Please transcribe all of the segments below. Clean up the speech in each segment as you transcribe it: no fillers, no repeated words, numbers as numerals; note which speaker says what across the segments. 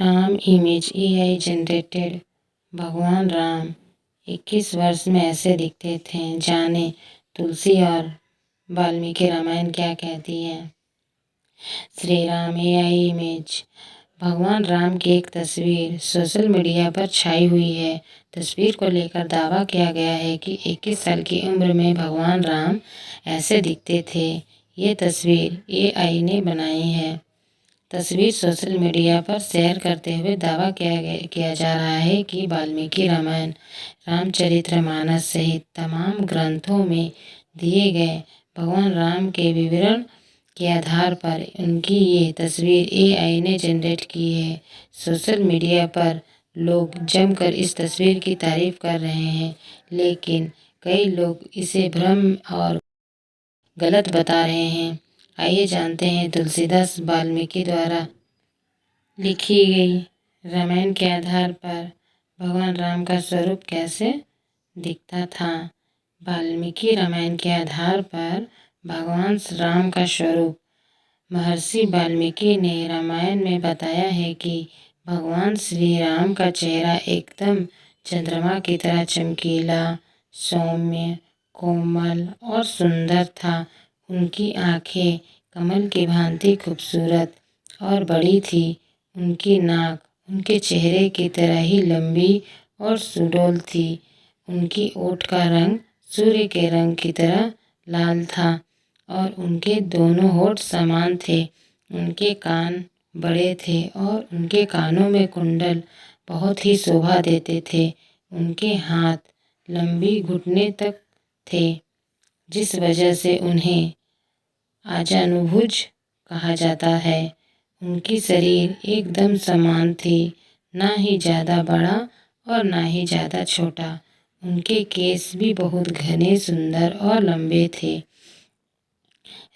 Speaker 1: Ram image AI generated. भगवान राम 21 वर्ष में ऐसे दिखते थे। जाने तुलसी और वाल्मीकि रामायण क्या कहती है। Shri Ram AI image. भगवान राम की एक तस्वीर सोशल मीडिया पर छाई हुई है। तस्वीर को लेकर दावा किया गया है कि 21 साल की उम्र में भगवान राम ऐसे दिखते थे। ये तस्वीर एआई ने बनाई है। तस्वीर सोशल मीडिया पर शेयर करते हुए दावा किया जा रहा है कि वाल्मीकि रामायण, रामचरितमानस सहित तमाम ग्रंथों में दिए गए भगवान राम के विवरण के आधार पर उनकी ये तस्वीर एआई ने जनरेट की है। सोशल मीडिया पर लोग जमकर इस तस्वीर की तारीफ कर रहे हैं, लेकिन कई लोग इसे भ्रम और गलत बता रहे हैं। आइए जानते हैं तुलसीदास वाल्मीकि द्वारा लिखी गई रामायण के आधार पर भगवान राम का स्वरूप कैसे दिखता था। वाल्मीकि रामायण के आधार पर भगवान राम का स्वरूप महर्षि वाल्मीकि ने रामायण में बताया है कि भगवान श्री राम का चेहरा एकदम चंद्रमा की तरह चमकीला, सौम्य, कोमल और सुंदर था। उनकी आंखें कमल की भांति खूबसूरत और बड़ी थी। उनकी नाक उनके चेहरे की तरह ही लंबी और सुडौल थी। उनकी ओठ का रंग सूर्य के रंग की तरह लाल था और उनके दोनों होठ समान थे। उनके कान बड़े थे और उनके कानों में कुंडल बहुत ही शोभा देते थे। उनके हाथ लंबी घुटने तक थे, जिस वजह से उन्हें आजानुभुज कहा जाता है। उनकी शरीर एकदम समान थी, ना ही ज़्यादा बड़ा और ना ही ज़्यादा छोटा। उनके केस भी बहुत घने, सुंदर और लंबे थे।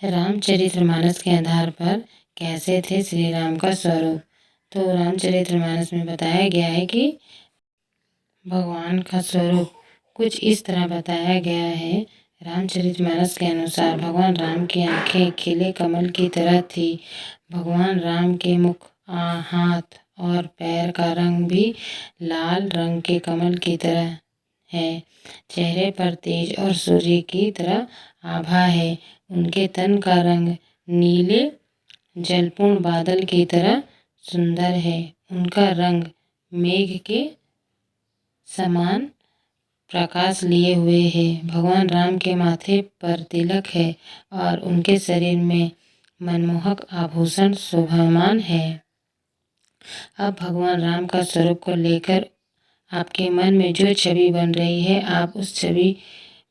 Speaker 1: रामचरितमानस के आधार पर कैसे थे श्री राम का स्वरूप। तो रामचरितमानस में बताया गया है कि भगवान का स्वरूप कुछ इस तरह बताया गया है। रामचरितमानस के अनुसार भगवान राम की आंखें खिले कमल की तरह थी। भगवान राम के मुख, हाथ और पैर का रंग भी लाल रंग के कमल की तरह है। चेहरे पर तेज और सूर्य की तरह आभा है। उनके तन का रंग नीले जलपूर्ण बादल की तरह सुंदर है। उनका रंग मेघ के समान प्रकाश लिए हुए है। भगवान राम के माथे पर तिलक है और उनके शरीर में मनमोहक आभूषण शोभायमान है। अब भगवान राम का स्वरूप को लेकर आपके मन में जो छवि बन रही है, आप उस छवि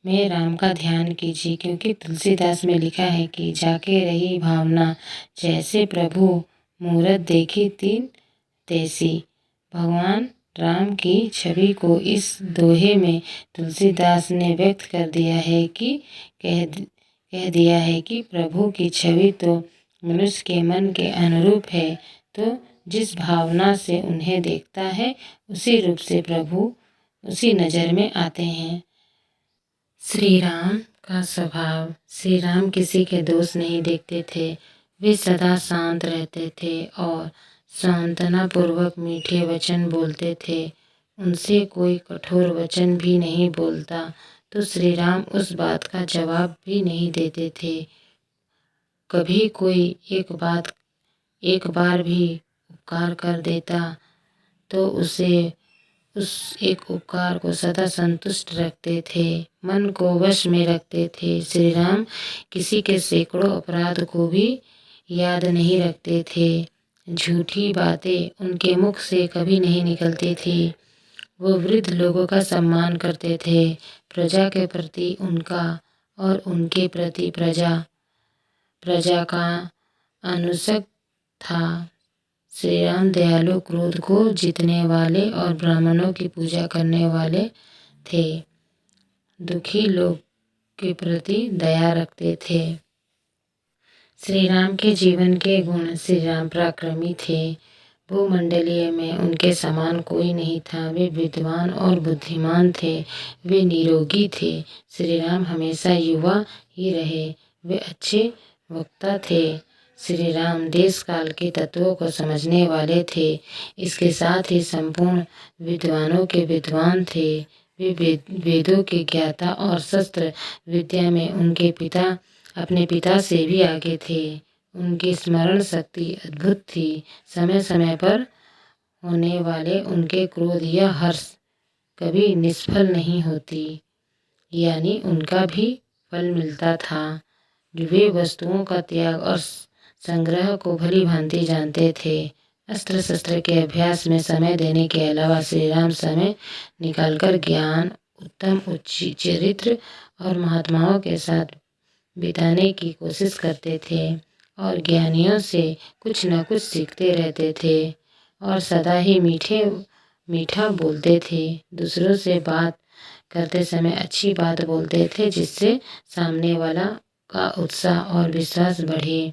Speaker 1: में राम का ध्यान कीजिए, क्योंकि तुलसीदास में लिखा है कि जाके रही भावना, जैसे प्रभु मूरत देखी तीन तैसी। भगवान राम की छवि को इस दोहे में तुलसीदास ने व्यक्त कर दिया है कि कह दिया है कि प्रभु की छवि तो मनुष्य के मन के अनुरूप है, तो जिस भावना से उन्हें देखता है उसी रूप से प्रभु उसी नज़र में आते हैं। श्री राम का स्वभाव। श्री राम किसी के दोष नहीं देखते थे। वे सदा शांत रहते थे और सांत्वना पूर्वक मीठे वचन बोलते थे। उनसे कोई कठोर वचन भी नहीं बोलता तो श्री राम उस बात का जवाब भी नहीं देते थे। कभी कोई एक बार भी उपकार कर देता तो उस एक उपकार को सदा संतुष्ट रखते थे, मन को वश में रखते थे। श्री राम किसी के सैकड़ों अपराध को भी याद नहीं रखते थे। झूठी बातें उनके मुख से कभी नहीं निकलती थी। वो वृद्ध लोगों का सम्मान करते थे। प्रजा के प्रति उनका और उनके प्रति प्रजा का अनुसक था। श्री राम दयालु, क्रोध को जीतने वाले और ब्राह्मणों की पूजा करने वाले थे। दुखी लोग के प्रति दया रखते थे। श्री राम के जीवन के गुण। श्री राम पराक्रमी थे। भूमंडलीय में उनके समान कोई नहीं था। वे विद्वान और बुद्धिमान थे। वे निरोगी थे। श्री राम हमेशा युवा ही रहे। वे अच्छे वक्ता थे। श्री राम देश काल के तत्वों को समझने वाले थे। इसके साथ ही संपूर्ण विद्वानों के विद्वान थे। वे वेदों के ज्ञाता और शस्त्र विद्या में अपने पिता से भी आगे थे। उनकी स्मरण शक्ति अद्भुत थी। समय समय पर होने वाले उनके क्रोध या हर्ष कभी निष्फल नहीं होती, यानी उनका भी फल मिलता था। वे वस्तुओं का त्याग और संग्रह को भली भांति जानते थे। अस्त्र शस्त्र के अभ्यास में समय देने के अलावा श्री राम समय निकालकर ज्ञान, उत्तम उच्च चरित्र और महात्माओं के साथ बिताने की कोशिश करते थे और ज्ञानियों से कुछ न कुछ सीखते रहते थे और सदा ही मीठा बोलते थे। दूसरों से बात करते समय अच्छी बात बोलते थे, जिससे सामने वाला का उत्साह और विश्वास बढ़े।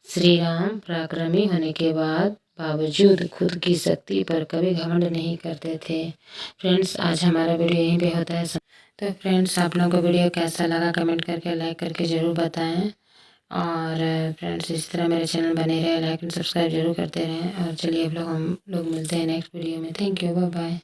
Speaker 1: श्री राम पराक्रमी होने के बावजूद खुद की शक्ति पर कभी घमंड नहीं करते थे। फ्रेंड्स, आज हमारा वीडियो यहीं पे होता है। तो फ्रेंड्स, आप लोगों को वीडियो कैसा लगा कमेंट करके लाइक करके ज़रूर बताएं। और फ्रेंड्स, इस तरह मेरे चैनल बने रहे, लाइक एंड सब्सक्राइब जरूर करते रहें। और चलिए हम लोग मिलते हैं नेक्स्ट वीडियो में। Thank you, bye bye.